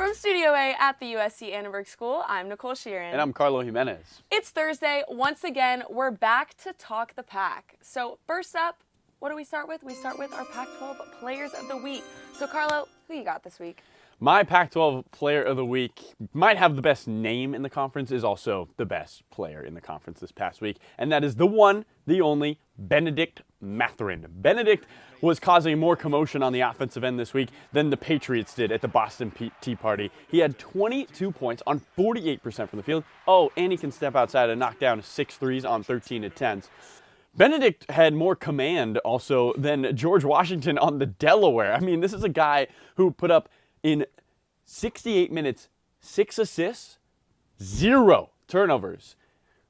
From Studio A at the USC Annenberg School, I'm Nicole Sheeran. And I'm Carlo Jimenez. It's Thursday. Once again, we're back to talk the Pac. So first up, what do we start with? We start with our Pac-12 Players of the Week. So Carlo, who you got this week? My Pac-12 Player of the Week might have the best name in the conference, is also the best player in the conference this past week, and that is the one, the only, Benedict Mathurin. Benedict was causing more commotion on the offensive end this week than the Patriots did at the Boston Tea Party. He had 22 points on 48% from the field. Oh, and he can step outside and knock down 6 threes on 13 attempts. Benedict had more command also than George Washington on the Delaware. I mean, this is a guy who put up in 68 minutes, 6 assists, 0 turnovers.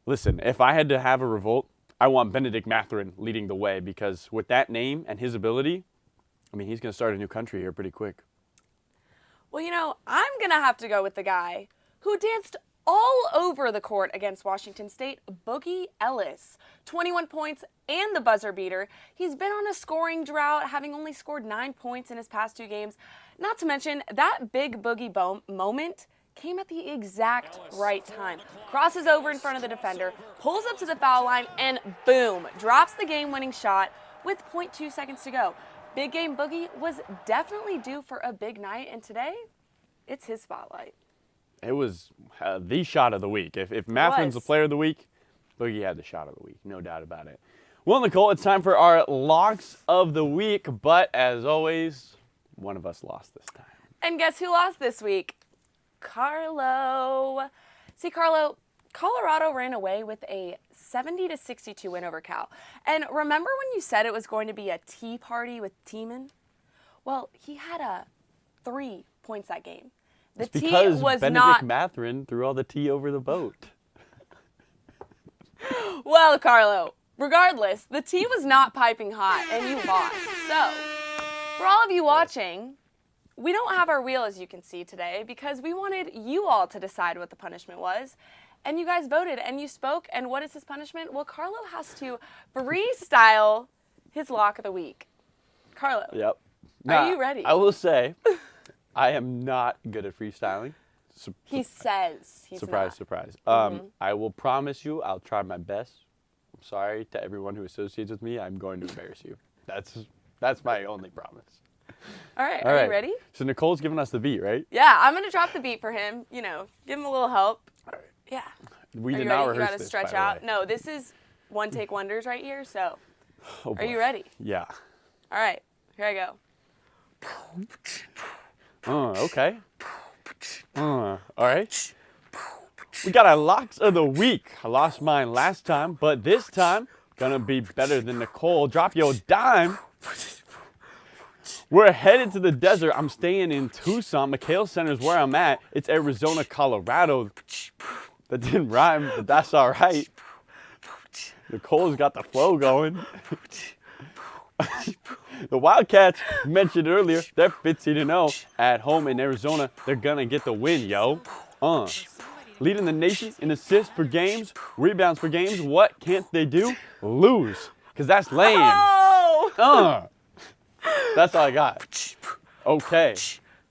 Listen, if I had to have a revolt, I want Benedict Mathurin leading the way, because with that name and his ability, I mean, he's going to start a new country here pretty quick. Well, you know, I'm going to have to go with the guy who danced all over the court against Washington State, Boogie Ellis. 21 points and the buzzer beater. He's been on a scoring drought, having only scored 9 points in his past 2 games. Not to mention, that big Boogie moment came at the exact right time. Crosses over in front of the defender, pulls up to the foul line, and boom, drops the game-winning shot with 0.2 seconds to go. Big Game Boogie was definitely due for a big night, and today, it's his spotlight. It was the shot of the week. If Mathurin's the player of the week, Boogie had the shot of the week, no doubt about it. Well, Nicole, it's time for our locks of the week, but as always, one of us lost this time. And guess who lost this week? Carlo. See, Carlo, Colorado ran away with a 70-62 win over Cal. And remember when you said it was going to be a tea party with Teeman? Well, he had 3 points that game. The it's tea because was Benedict not. Mathurin threw all the tea over the boat. Well, Carlo, regardless, the tea was not piping hot, and you lost. So, for all of you watching, we don't have our wheel, as you can see today, because we wanted you all to decide what the punishment was. And you guys voted, and you spoke, and what is his punishment? Well, Carlo has to freestyle his lock of the week. Carlo, Yep. Are you ready? I will say, I am not good at freestyling. He says he's surprise, not. surprise. I will promise you I'll try my best. I'm sorry to everyone who associates with me. I'm going to embarrass you. That's my only promise. All right, are you ready? So Nicole's giving us the beat, right? Yeah, I'm going to drop the beat for him. You know, give him a little help. All right. Yeah. We did you not ready? rehearse You this, stretch by the out. way. No, this is one take wonders right here. So, Oh, are you boy. ready? Yeah. All right, here I go. Okay. All right. We got our locks of the week. I lost mine last time, but this time, gonna be better than Nicole. Drop your dime. We're headed to the desert. I'm staying in Tucson. McHale Center is where I'm at. It's Arizona, Colorado. That didn't rhyme, but that's all right. Nicole's got the flow going. The Wildcats, mentioned earlier, they're 15-0 at home in Arizona. They're gonna get the win, yo. Leading the nation in assists per games, rebounds per games. What can't they do? Lose, because that's lame. Oh! That's all I got. Okay,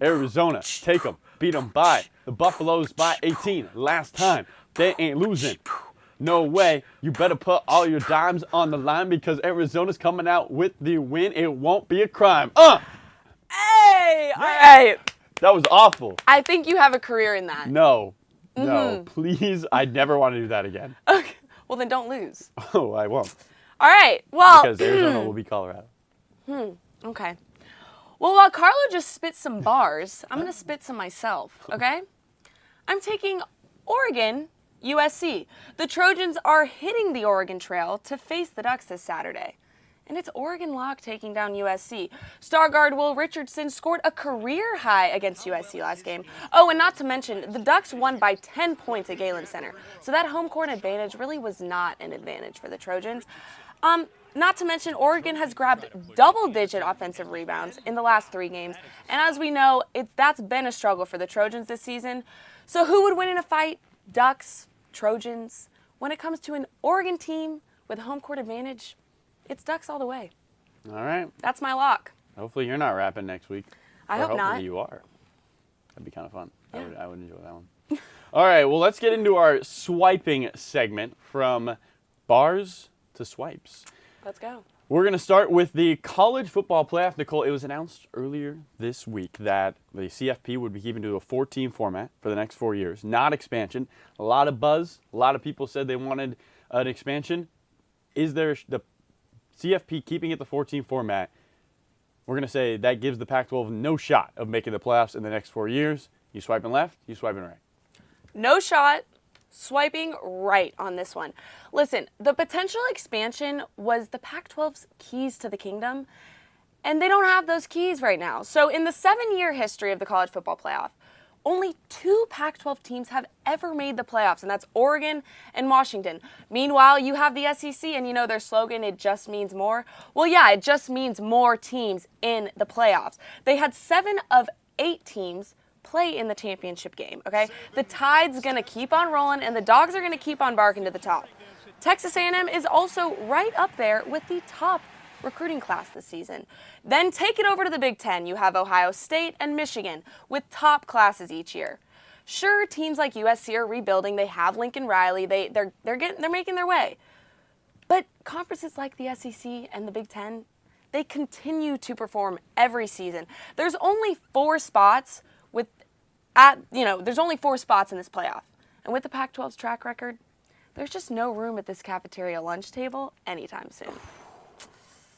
Arizona, take them, beat them by the Buffaloes by 18 last time. They ain't losing. No way. You better put all your dimes on the line, because Arizona's coming out with the win. It won't be a crime. Hey! All right. That was awful. I think you have a career in that. No, please. I never want to do that again. Okay. Well, then don't lose. Oh, I won't. All right. Well. Because Arizona will be Colorado. Okay. Well, while Carlo just spit some bars, I'm going to spit some myself, okay? I'm taking Oregon, USC. The Trojans are hitting the Oregon Trail to face the Ducks this Saturday. And it's Oregon lock taking down USC. Star guard Will Richardson scored a career high against USC last game. Oh, and not to mention, the Ducks won by 10 points at Galen Center. So that home court advantage really was not an advantage for the Trojans. Not to mention, Oregon has grabbed double-digit offensive rebounds in the last 3 games. And as we know, that's been a struggle for the Trojans this season. So who would win in a fight? Ducks, Trojans. When it comes to an Oregon team with home court advantage, it's Ducks all the way. All right. That's my lock. Hopefully you're not rapping next week. I hope not. Hopefully you are. That'd be kind of fun. Yeah. I would enjoy that one. All right, well, let's get into our swiping segment from bars to swipes. Let's go. We're going to start with the college football playoff. Nicole, it was announced earlier this week that the CFP would be keeping to a 4-team format for the next 4 years, not expansion. A lot of buzz. A lot of people said they wanted an expansion. Is there the CFP keeping it the 4-team format? We're going to say that gives the Pac-12 no shot of making the playoffs in the next 4 years. You swiping left, you swiping right. No shot. Swiping right on this one. Listen, the potential expansion was the Pac-12's keys to the kingdom, and they don't have those keys right now. So in the 7-year history of the college football playoff, only 2 Pac-12 teams have ever made the playoffs, and that's Oregon and Washington. Meanwhile, you have the SEC, and you know their slogan, it just means more. Well, yeah, it just means more teams in the playoffs. They had 7 of 8 teams play in the championship game, okay? The tide's going to keep on rolling, and the dogs are going to keep on barking to the top. Texas A&M is also right up there with the top recruiting class this season. Then take it over to the Big Ten. You have Ohio State and Michigan with top classes each year. Sure, teams like USC are rebuilding. They have Lincoln Riley. They're making their way. But conferences like the SEC and the Big Ten, they continue to perform every season. There's only 4 spots there's only 4 spots in this playoff. And with the Pac-12's track record, there's just no room at this cafeteria lunch table anytime soon.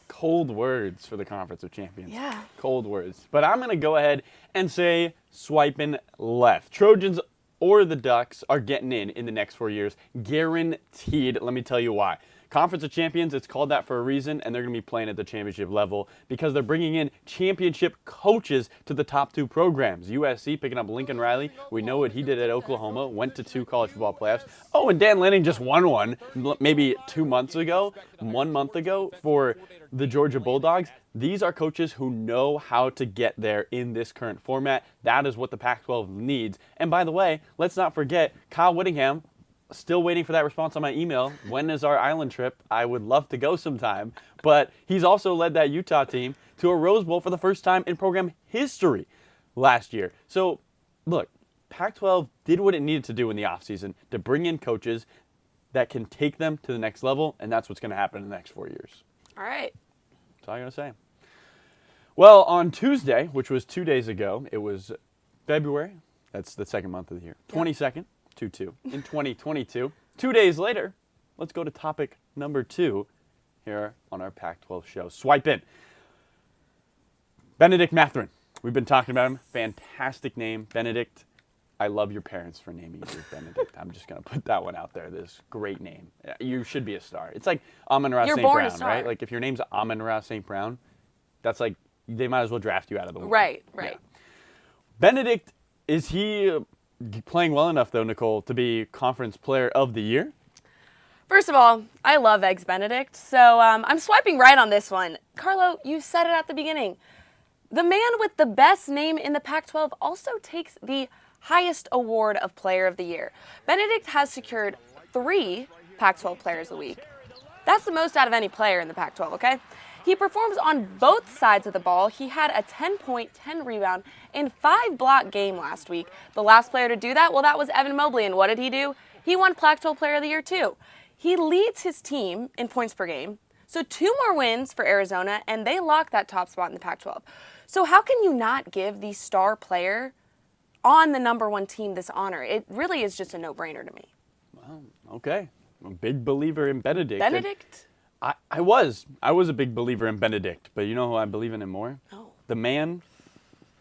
Cold words for the Conference of Champions. Yeah. Cold words. But I'm going to go ahead and say swiping left. Trojans or the Ducks are getting in the next 4 years. Guaranteed. Let me tell you why. Conference of Champions, it's called that for a reason, and they're going to be playing at the championship level because they're bringing in championship coaches to the top 2 programs. USC picking up Lincoln Riley. We know what he did at Oklahoma, went to 2 college football playoffs. Oh, and Dan Lanning just won one maybe 1 month ago for the Georgia Bulldogs. These are coaches who know how to get there in this current format. That is what the Pac-12 needs. And by the way, let's not forget Kyle Whittingham. Still waiting for that response on my email. When is our island trip? I would love to go sometime. But he's also led that Utah team to a Rose Bowl for the first time in program history last year. So, look, Pac-12 did what it needed to do in the offseason to bring in coaches that can take them to the next level, and that's what's going to happen in the next 4 years. All right. That's all I'm going to say. Well, on Tuesday, which was 2 days ago, it was February. That's the second month of the year. 22nd. 2-2 in 2022. 2 days later, let's go to topic number 2 here on our Pac-12 show. Swipe in. Benedict Mathurin. We've been talking about him. Fantastic name, Benedict. I love your parents for naming you Benedict. I'm just going to put that one out there. This great name. You should be a star. It's like Amon-Ra St. Brown, right? Like if your name's Amon-Ra St. Brown, that's like they might as well draft you out of the womb. Right. Yeah. Benedict, is he playing well enough, though, Nicole, to be Conference Player of the Year? First of all, I love Eggs Benedict, so I'm swiping right on this one. Carlo, you said it at the beginning. The man with the best name in the Pac-12 also takes the highest award of Player of the Year. Benedict has secured 3 Pac-12 Players of the Week. That's the most out of any player in the Pac-12, okay? He performs on both sides of the ball. He had a 10-point, 10-rebound, and 5-block game last week. The last player to do that, well, that was Evan Mobley. And what did he do? He won Pac-12 Player of the Year, too. He leads his team in points per game. So 2 more wins for Arizona, and they lock that top spot in the Pac-12. So how can you not give the star player on the number 1 team this honor? It really is just a no-brainer to me. Well, okay. I'm a big believer in Benedict. Benedict? I was a big believer in Benedict, but you know who I believe in him more? Oh. The man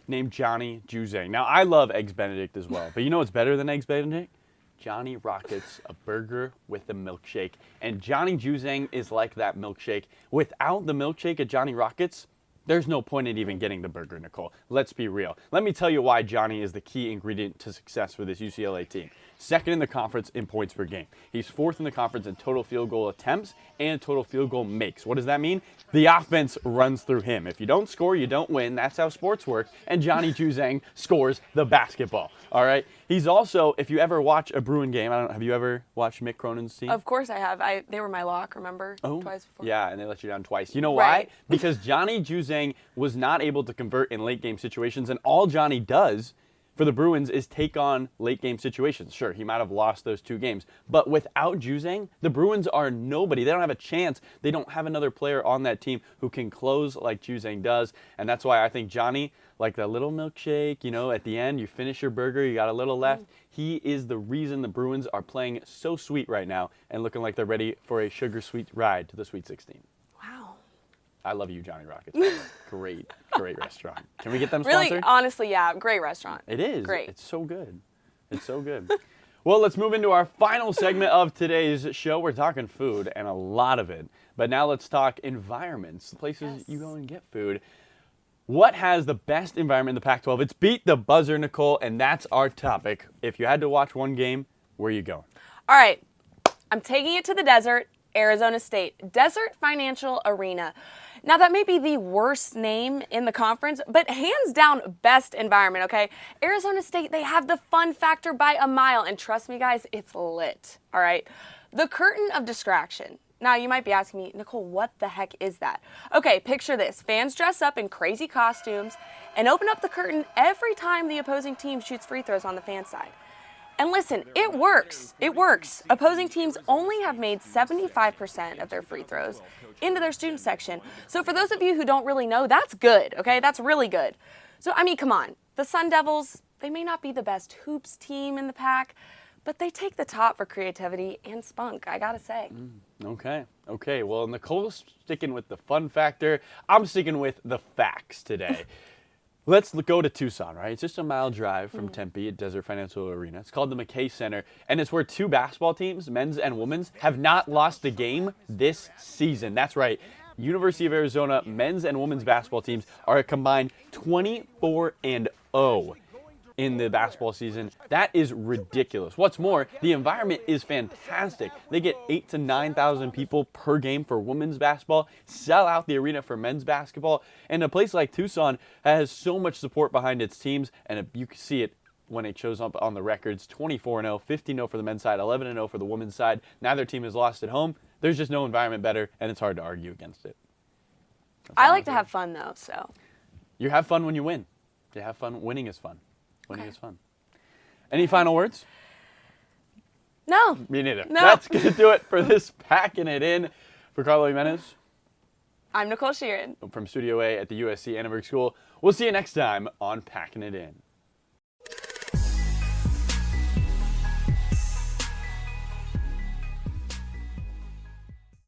named Johnny Juzang. Now, I love Eggs Benedict as well, but you know what's better than Eggs Benedict? Johnny Rockets, a burger with a milkshake. And Johnny Juzang is like that milkshake. Without the milkshake at Johnny Rockets, there's no point in even getting the burger, Nicole. Let's be real. Let me tell you why Johnny is the key ingredient to success for this UCLA team. Second in the conference in points per game. He's 4th in the conference in total field goal attempts and total field goal makes. What does that mean? The offense runs through him. If you don't score, you don't win. That's how sports work. And Johnny Juzang scores the basketball. All right? He's also, if you ever watch a Bruin game, I don't know, have you ever watched Mick Cronin's team? Of course I have. They were my lock, remember? Oh, Twice before. yeah, and they let you down twice. You know Right. why? Because Johnny Juzang was not able to convert in late game situations, and all Johnny does for the Bruins is take on late game situations. Sure, he might have lost those 2 games, but without Juzang, the Bruins are nobody. They don't have a chance. They don't have another player on that team who can close like Juzang does, and that's why I think Johnny, like the little milkshake, at the end, you finish your burger, you got a little left. He is the reason the Bruins are playing so sweet right now and looking like they're ready for a sugar sweet ride to the Sweet 16. Wow. I love you, Johnny Rockets. Great restaurant. Can we get them Really, sponsored? honestly, yeah, great restaurant. It is. Great. It's so good. It's so good. Well, let's move into our final segment of today's show. We're talking food and a lot of it. But now let's talk environments, the places you go and get food. What has the best environment in the Pac-12? It's Beat the Buzzer, Nicole, and that's our topic. If you had to watch one game, where are you going? All right, I'm taking it to the desert, Arizona State. Desert Financial Arena. Now, that may be the worst name in the conference, but hands down, best environment, okay? Arizona State, they have the fun factor by a mile, and trust me, guys, it's lit, all right? The curtain of distraction. Now, you might be asking me, Nicole, what the heck is that? Okay, picture this. Fans dress up in crazy costumes and open up the curtain every time the opposing team shoots free throws on the fan side. And listen, it works. It works. Opposing teams only have made 75% of their free throws into their student section. So for those of you who don't really know, that's good, okay? That's really good. So, I mean, come on. The Sun Devils, they may not be the best hoops team in the pack, but they take the top for creativity and spunk, I gotta say. Okay. Well, Nicole's sticking with the fun factor. I'm sticking with the facts today. Let's go to Tucson, right? It's just a mile drive from Tempe at Desert Financial Arena. It's called the McKay Center, and it's where 2 basketball teams, men's and women's, have not lost a game this season. That's right. University of Arizona men's and women's basketball teams are a combined 24-0 in the basketball season. That is ridiculous. What's more, the environment is fantastic. They get 8,000 to 9,000 people per game for women's basketball, sell out the arena for men's basketball, and a place like Tucson has so much support behind its teams, and you can see it when it shows up on the records. 24-0, 15-0 for the men's side, 11-0 for the women's side. Neither team has lost at home. There's just no environment better, and it's hard to argue against it. I like to have fun, though, so. You have fun when you win. You have fun. Winning is fun. Winning is fun. Any final words? No. Me neither. No. That's going to do it for this Packing It In. For Carlo Jimenez. I'm Nicole Sheeran. From Studio A at the USC Annenberg School. We'll see you next time on Packing It In.